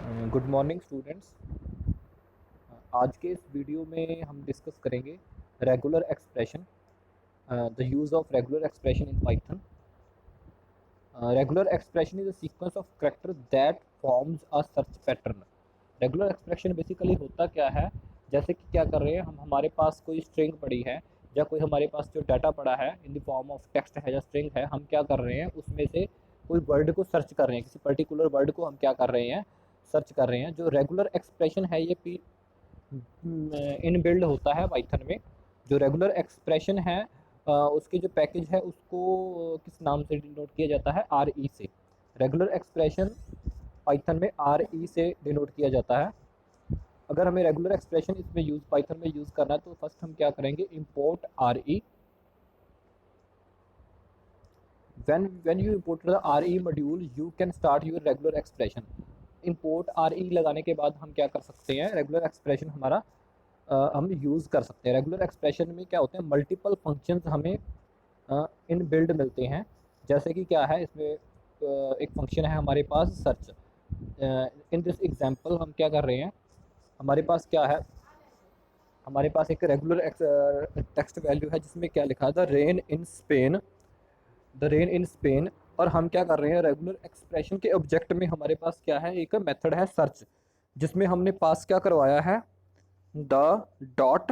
Good morning students. आज के इस वीडियो में हम डिस्कस करेंगे regular expression, the use of regular expression in Python. Regular expression is a sequence of character that forms a search pattern. Regular expression basically होता क्या है, जैसे कि क्या कर रहे हैं हम, हमारे पास कोई स्ट्रिंग पड़ी है या कोई हमारे पास जो डाटा पड़ा है in the form of text है या स्ट्रिंग है, हम क्या कर रहे हैं उसमें से कोई वर्ड को सर्च कर रहे हैं, किसी पर्टिकुलर वर्ड को हम क्या कर रहे हैं, सर्च कर रहे हैं। जो रेगुलर एक्सप्रेशन है ये इन बिल्ड होता है पाइथन में। जो रेगुलर एक्सप्रेशन है उसके जो पैकेज है उसको किस नाम से डिनोट किया जाता है, आर ई से। रेगुलर एक्सप्रेशन पाइथन में आर ई से डिनोट किया जाता है। अगर हमें रेगुलर एक्सप्रेशन इसमें यूज़ पाइथन में यूज़ करना है तो फर्स्ट हम क्या करेंगे, import R E. when you import the RE module you can start your regular expression। import RE लगाने के बाद हम क्या कर सकते हैं, रेगुलर एक्सप्रेशन हमारा हम यूज़ कर सकते हैं। रेगुलर एक्सप्रेशन में क्या होते हैं, मल्टीपल फंक्शंस हमें इन बिल्ड मिलते हैं। जैसे कि क्या है इसमें, एक फंक्शन है हमारे पास सर्च। इन दिस एग्जांपल हम क्या कर रहे हैं, हमारे पास क्या है, हमारे पास एक रेगुलर टेक्स्ट वैल्यू है जिसमें क्या लिखा है, the rain in Spain, the rain in Spain. और हम क्या कर रहे हैं, रेगुलर एक्सप्रेशन के ऑब्जेक्ट में हमारे पास क्या है, एक मेथड है सर्च, जिसमें हमने पास क्या करवाया है, द डॉट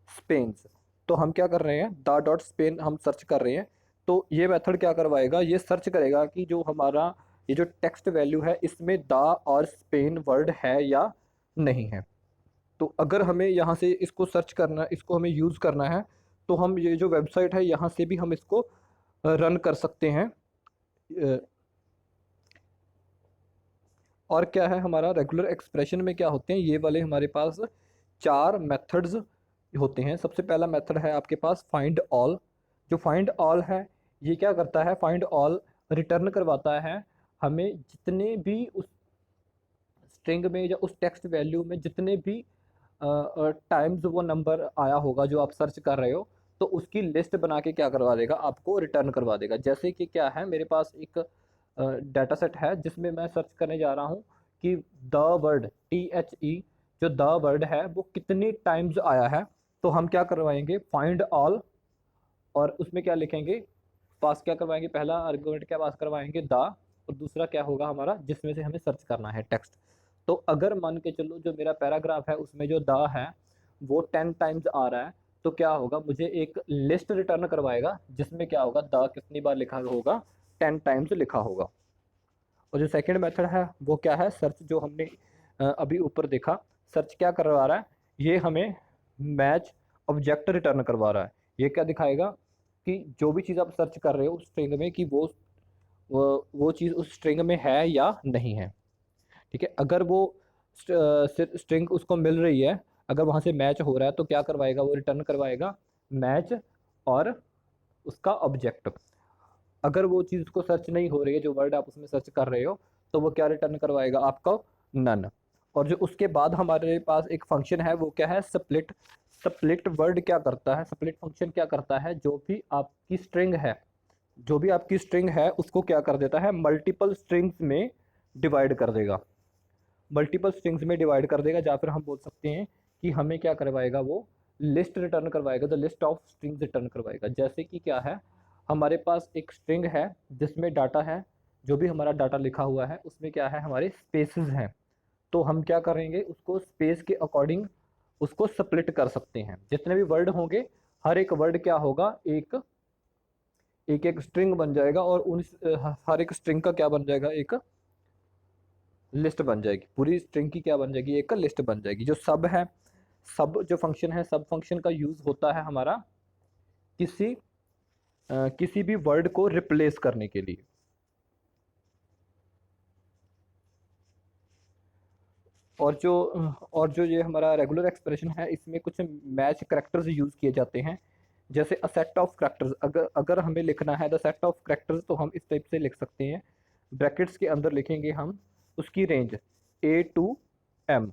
स्पेन्स। तो हम क्या कर रहे हैं, द डॉट स्पेन हम सर्च कर रहे हैं। तो ये मेथड क्या करवाएगा, ये सर्च करेगा कि जो हमारा ये जो टेक्स्ट वैल्यू है इसमें द और स्पेन वर्ड है या नहीं है। तो अगर हमें यहाँ से इसको सर्च करना, इसको हमें यूज़ करना है, तो हम ये जो वेबसाइट है यहाँ से भी हम इसको रन कर सकते हैं। अ, और क्या है, हमारा रेगुलर एक्सप्रेशन में क्या होते हैं, ये वाले हमारे पास चार मेथड्स होते हैं। सबसे पहला मेथड है आपके पास फाइंड ऑल। जो फाइंड ऑल है ये क्या करता है, फाइंड ऑल रिटर्न करवाता है हमें जितने भी उस स्ट्रिंग में या उस टेक्स्ट वैल्यू में जितने भी टाइम्स वो नंबर आया होगा जो आप सर्च कर रहे हो, तो उसकी लिस्ट बना के क्या करवा देगा, आपको रिटर्न करवा देगा। जैसे कि क्या है, मेरे पास एक डाटा सेट है जिसमें मैं सर्च करने जा रहा हूँ कि द वर्ड THE, जो द वर्ड है वो कितनी टाइम्स आया है। तो हम क्या करवाएंगे, फाइंड ऑल, और उसमें क्या लिखेंगे, पास क्या करवाएंगे, पहला आर्गुमेंट क्या पास करवाएंगे, द, और दूसरा क्या होगा हमारा जिसमें से हमें सर्च करना है टेक्स्ट। तो अगर मान के चलो जो मेरा पैराग्राफ है उसमें जो द है वो 10 टाइम्स आ रहा है, तो क्या होगा, मुझे एक लिस्ट रिटर्न करवाएगा जिसमें क्या होगा, द कितनी बार लिखा होगा, 10 टाइम्स लिखा होगा। और जो सेकंड मेथड है वो क्या है, सर्च, जो हमने अभी ऊपर देखा। सर्च क्या करवा रहा है, ये हमें मैच ऑब्जेक्ट रिटर्न करवा रहा है। ये क्या दिखाएगा कि जो भी चीज़ आप सर्च कर रहे हो उस स्ट्रिंग में, कि वो चीज़ उस स्ट्रिंग में है या नहीं है। ठीक है, अगर वो स्ट्रिंग उसको मिल रही है, अगर वहाँ से मैच हो रहा है तो क्या करवाएगा, वो रिटर्न करवाएगा मैच और उसका ऑब्जेक्ट। अगर वो चीज़ को सर्च नहीं हो रही है, जो वर्ड आप उसमें सर्च कर रहे हो, तो वो क्या रिटर्न करवाएगा आपको, नन। और जो उसके बाद हमारे पास एक फंक्शन है वो क्या है, स्प्लिट। स्प्लिट वर्ड क्या करता है, स्प्लिट फंक्शन क्या करता है, जो भी आपकी स्ट्रिंग है उसको क्या कर देता है, मल्टीपल स्ट्रिंग्स में डिवाइड कर देगा। मल्टीपल स्ट्रिंग्स में डिवाइड कर देगा, या फिर हम बोल सकते हैं कि हमें क्या करवाएगा, वो लिस्ट रिटर्न करवाएगा, the list of strings return करवाएगा। जैसे कि क्या है, हमारे पास एक स्ट्रिंग है जिसमें डाटा है, जो भी हमारा डाटा लिखा हुआ है उसमें क्या है, हमारे स्पेसेस हैं। तो हम क्या करेंगे, उसको स्पेस के अकॉर्डिंग उसको स्प्लिट कर सकते हैं। जितने भी वर्ड होंगे, हर एक वर्ड क्या होगा, एक एक एक स्ट्रिंग बन जाएगा, और उन हर एक स्ट्रिंग का क्या बन जाएगा, एक लिस्ट बन जाएगी। पूरी स्ट्रिंग की क्या बन जाएगी, एक लिस्ट बन जाएगी। जो सब है, सब जो फंक्शन है, सब फंक्शन का यूज होता है हमारा किसी किसी भी वर्ड को रिप्लेस करने के लिए। और जो ये हमारा रेगुलर एक्सप्रेशन है इसमें कुछ मैच करेक्टर्स यूज किए जाते हैं। जैसे अ सेट ऑफ करेक्टर्स, अगर अगर हमें लिखना है द सेट ऑफ करेक्टर्स, तो हम इस टाइप से लिख सकते हैं। ब्रैकेट्स के अंदर लिखेंगे हम उसकी रेंज A to M।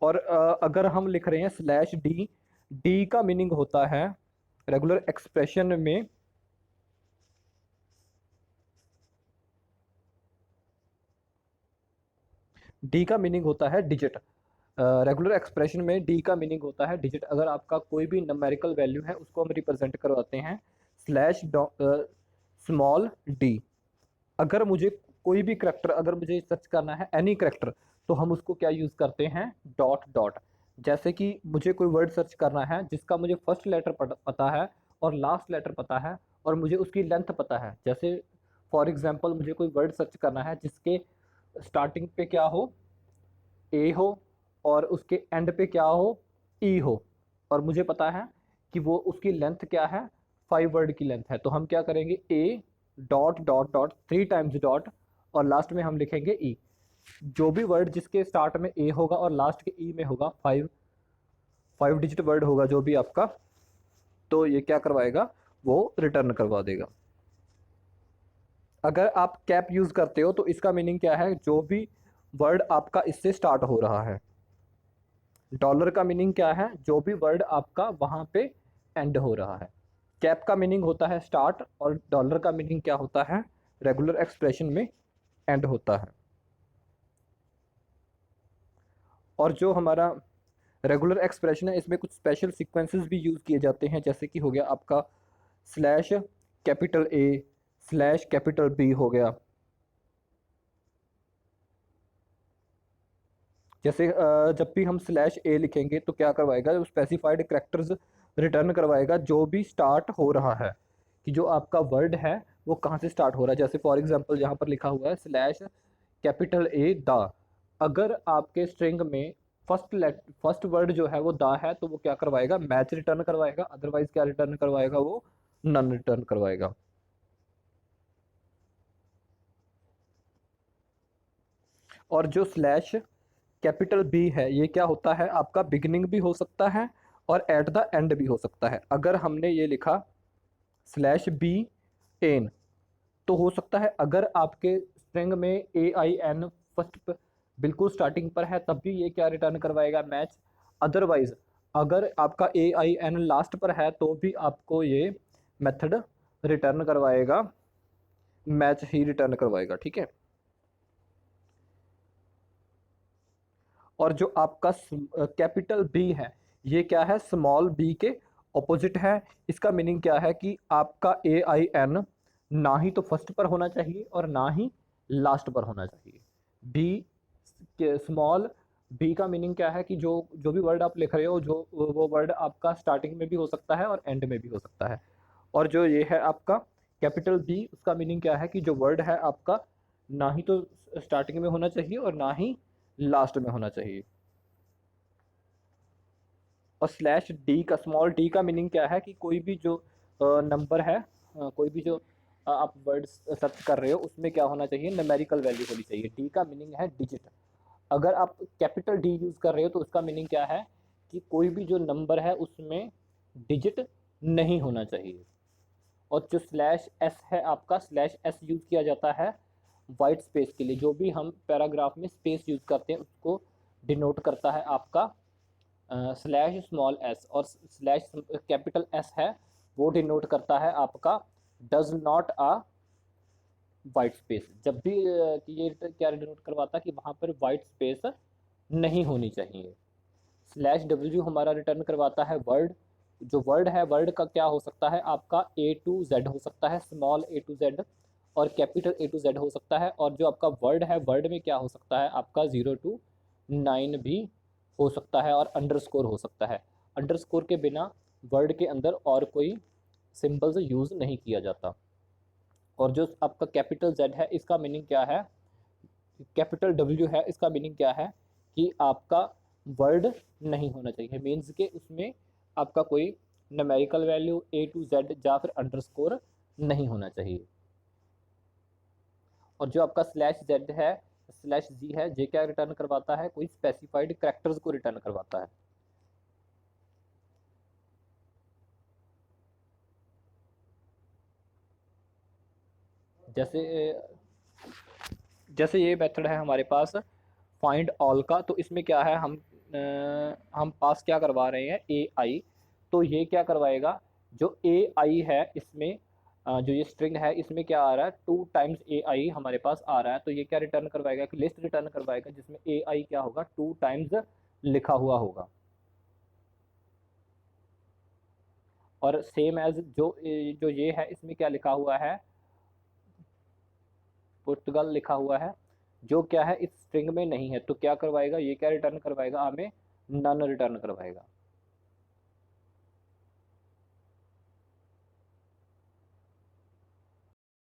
और अगर हम लिख रहे हैं /D, डी का मीनिंग होता है रेगुलर एक्सप्रेशन में, डी का मीनिंग होता है डिजिट। रेगुलर एक्सप्रेशन में डी का मीनिंग होता है डिजिट। अगर आपका कोई भी नंबरिकल वैल्यू है उसको हम रिप्रेजेंट करवाते हैं स्लैश स्मॉल डी। अगर मुझे कोई भी करेक्टर, अगर मुझे सर्च करना है एनी करेक्टर, तो हम उसको क्या यूज़ करते हैं, डॉट डॉट। जैसे कि मुझे कोई वर्ड सर्च करना है जिसका मुझे फर्स्ट लेटर पता है और लास्ट लेटर पता है और मुझे उसकी लेंथ पता है। जैसे फॉर एग्जांपल मुझे कोई वर्ड सर्च करना है जिसके स्टार्टिंग पे क्या हो, ए हो, और उसके एंड पे क्या हो, ई हो, और मुझे पता है कि वो उसकी लेंथ क्या है, 5 वर्ड की लेंथ है, तो हम क्या करेंगे, ए dot dot dot 3 times dot और लास्ट में हम लिखेंगे ई। जो भी वर्ड जिसके स्टार्ट में ए होगा और लास्ट के ई में होगा, 5 डिजिट वर्ड होगा जो भी आपका, तो ये क्या करवाएगा, वो रिटर्न करवा देगा। अगर आप कैप यूज़ करते हो तो इसका मीनिंग क्या है, जो भी वर्ड आपका इससे स्टार्ट हो रहा है। डॉलर का मीनिंग क्या है, जो भी वर्ड आपका वहाँ पे एंड हो रहा है। कैप का मीनिंग होता है स्टार्ट और डॉलर का मीनिंग क्या होता है, रेगुलर एक्सप्रेशन में एंड होता है। और जो हमारा रेगुलर एक्सप्रेशन है इसमें कुछ स्पेशल सीक्वेंसेस भी यूज़ किए जाते हैं, जैसे कि हो गया आपका slash capital A slash capital B हो गया। जैसे जब भी हम स्लैश ए लिखेंगे तो क्या करवाएगा, जो स्पेसिफाइड करेक्टर्स रिटर्न करवाएगा जो भी स्टार्ट हो रहा है, कि जो आपका वर्ड है वो कहाँ से स्टार्ट हो रहा है। जैसे फॉर एग्जांपल यहाँ पर लिखा हुआ है स्लैश कैपिटल ए द। अगर आपके स्ट्रिंग में फर्स्ट वर्ड जो है वो द है तो वो क्या करवाएगा, मैच रिटर्न करवाएगा, अदरवाइज क्या रिटर्न करवाएगा, वो नन रिटर्न करवाएगा। और जो स्लैश कैपिटल बी है ये क्या होता है, आपका बिगिनिंग भी हो सकता है और एट द एंड भी हो सकता है। अगर हमने ये लिखा स्लैश बी एन, तो हो सकता है अगर आपके स्ट्रिंग में ए आई एन फर्स्ट बिल्कुल स्टार्टिंग पर है तब भी ये क्या रिटर्न करवाएगा, मैच। अदरवाइज अगर आपका ए आई एन लास्ट पर है तो भी आपको ये मेथड रिटर्न करवाएगा, मैच ही रिटर्न करवाएगा, ठीक है। और जो आपका कैपिटल बी है ये क्या है, स्मॉल बी के ऑपोजिट है। इसका मीनिंग क्या है कि आपका ए आई एन ना ही तो फर्स्ट पर होना चाहिए और ना ही लास्ट पर होना चाहिए। बी स्मॉल बी का मीनिंग क्या है कि जो जो भी वर्ड आप लिख रहे हो, जो वो वर्ड आपका स्टार्टिंग में भी हो सकता है और एंड में भी हो सकता है। और जो ये है आपका कैपिटल बी, उसका मीनिंग क्या है कि जो वर्ड है आपका ना ही तो स्टार्टिंग में होना चाहिए और ना ही लास्ट में होना चाहिए। और स्लैश डी का, स्मॉल डी का मीनिंग क्या है कि कोई भी जो नंबर है, कोई भी जो आप वर्ड सर्च कर रहे हो उसमें क्या होना चाहिए, न्यूमेरिकल वैल्यू होनी चाहिए। डी का मीनिंग है डिजिट। अगर आप कैपिटल डी यूज़ कर रहे हो तो उसका मीनिंग क्या है कि कोई भी जो नंबर है उसमें डिजिट नहीं होना चाहिए। और जो स्लैश एस है आपका, स्लैश एस यूज़ किया जाता है वाइट स्पेस के लिए। जो भी हम पैराग्राफ में स्पेस यूज़ करते हैं उसको डिनोट करता है आपका स्लैश स्मॉल एस। और स्लैश कैपिटल एस है वो डिनोट करता है आपका does not a white space. जब भी कि ये क्या डिनोट करवाता है कि वहाँ पर वाइट स्पेस नहीं होनी चाहिए। स्लैश डब्ल्यू हमारा रिटर्न करवाता है वर्ड। जो वर्ड है, वर्ड का क्या हो सकता है आपका ए टू जेड हो सकता है, स्मॉल ए टू जेड और कैपिटल ए टू जेड हो सकता है। और जो आपका वर्ड है, वर्ड में क्या हो सकता है आपका 0 to 9 भी हो सकता है और अंडरस्कोर हो सकता है। अंडरस्कोर के बिना वर्ड के अंदर और कोई सिंबल्स यूज़ नहीं किया जाता। और जो आपका कैपिटल जेड है इसका मीनिंग क्या है, कैपिटल डब्ल्यू है इसका मीनिंग क्या है कि आपका वर्ड नहीं होना चाहिए, मीन्स के उसमें आपका कोई numerical value A to Z या फिर अंडरस्कोर नहीं होना चाहिए। और जो आपका स्लैश जेड है, स्लैश जी है, जे क्या रिटर्न करवाता है, कोई स्पेसिफाइड कैरेक्टर्स को रिटर्न करवाता है। जैसे जैसे ये मेथड है हमारे पास फाइंड ऑल का, तो इसमें क्या है, हम पास क्या करवा रहे हैं, ए आई। तो ये क्या करवाएगा, जो ए आई है इसमें जो ये स्ट्रिंग है इसमें क्या आ रहा है, 2 टाइम्स AI हमारे पास आ रहा है, तो ये क्या रिटर्न करवाएगा, एक लिस्ट रिटर्न करवाएगा जिसमें AI क्या होगा, 2 टाइम्स लिखा हुआ होगा। और सेम एज जो ये है इसमें क्या लिखा हुआ है, पुर्तगाल लिखा हुआ है, जो क्या है इस स्ट्रिंग में नहीं है, तो क्या करवाएगा, ये क्या रिटर्न करवाएगा, हमें नन रिटर्न करवाएगा।